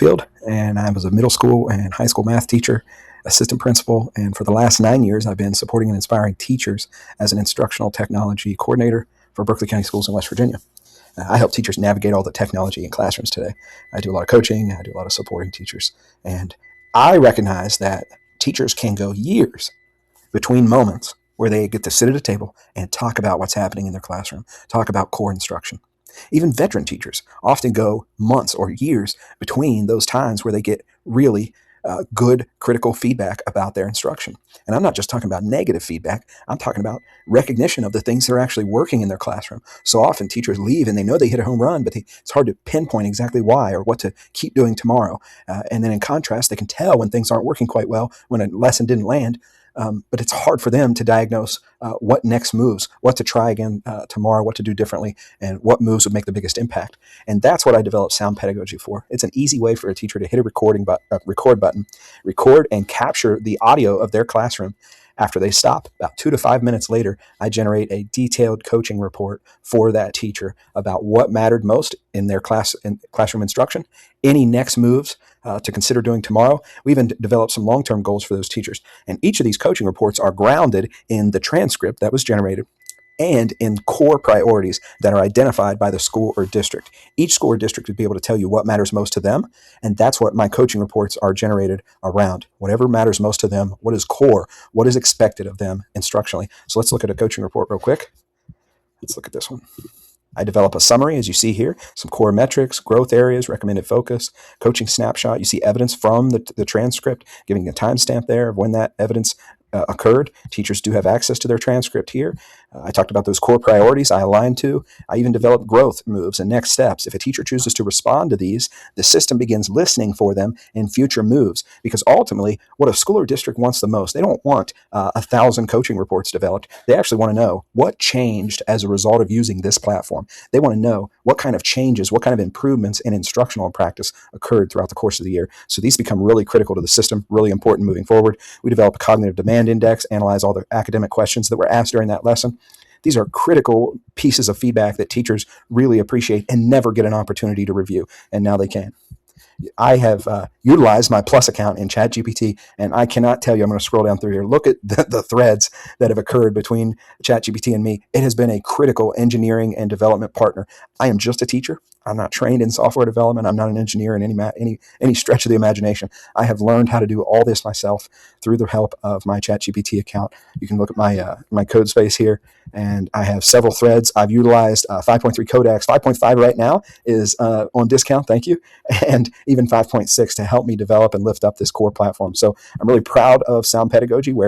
Mansfield, and I was a middle school and high school math teacher, assistant principal, and for the last 9 years, I've been supporting and inspiring teachers as an instructional technology coordinator for Berkeley County Schools in West Virginia. I help teachers navigate all the technology in classrooms today. I do a lot of coaching, I do a lot of supporting teachers, and I recognize that teachers can go years between moments where they get to sit at a table and talk about what's happening in their classroom, talk about core instruction. Even veteran teachers often go months or years between those times where they get really good critical feedback about their instruction. And I'm not just talking about negative feedback, I'm talking about recognition of the things that are actually working in their classroom. So often teachers leave and they know they hit a home run, but it's hard to pinpoint exactly why or what to keep doing tomorrow. And then in contrast, they can tell when things aren't working quite well, when a lesson didn't land. But it's hard for them to diagnose what next moves, what to try again tomorrow, what to do differently, and what moves would make the biggest impact. And that's what I developed Sound Pedagogy for. It's an easy way for a teacher to hit a record button, record and capture the audio of their classroom. After they stop, about 2 to 5 minutes later, I generate a detailed coaching report for that teacher about what mattered most in their classroom instruction, any next moves to consider doing tomorrow. We even developed some long-term goals for those teachers. And each of these coaching reports are grounded in the transcript that was generated and in core priorities that are identified by the school or district. Each school or district would be able to tell you what matters most to them, and that's what my coaching reports are generated around. Whatever matters most to them, what is core, what is expected of them instructionally. So let's look at a coaching report real quick. Let's look at this one. I develop a summary, as you see here, some core metrics, growth areas, recommended focus, coaching snapshot. You see evidence from the transcript, giving a timestamp there of when that evidence occurred. Teachers do have access to their transcript here. I talked about those core priorities I aligned to. I even developed growth moves and next steps. If a teacher chooses to respond to these, the system begins listening for them in future moves. Because ultimately, what a school or district wants the most, they don't want 1,000 coaching reports developed. They actually want to know what changed as a result of using this platform. They want to know what kind of changes, what kind of improvements in instructional practice occurred throughout the course of the year. So these become really critical to the system, really important moving forward. We develop a cognitive demand index, analyze all the academic questions that were asked during that lesson. These are critical pieces of feedback that teachers really appreciate and never get an opportunity to review, and now they can. I have utilized my Plus account in ChatGPT, and I cannot tell you, I'm going to scroll down through here. Look at the threads that have occurred between ChatGPT and me. It has been a critical engineering and development partner. I am just a teacher. I'm not trained in software development. I'm not an engineer in any stretch of the imagination. I have learned how to do all this myself through the help of my ChatGPT account. You can look at my code space here, and I have several threads. I've utilized 5.3 Codex. 5.5 right now is on discount, thank you, and even 5.6 to help me develop and lift up this core platform. So I'm really proud of Sound Pedagogy, where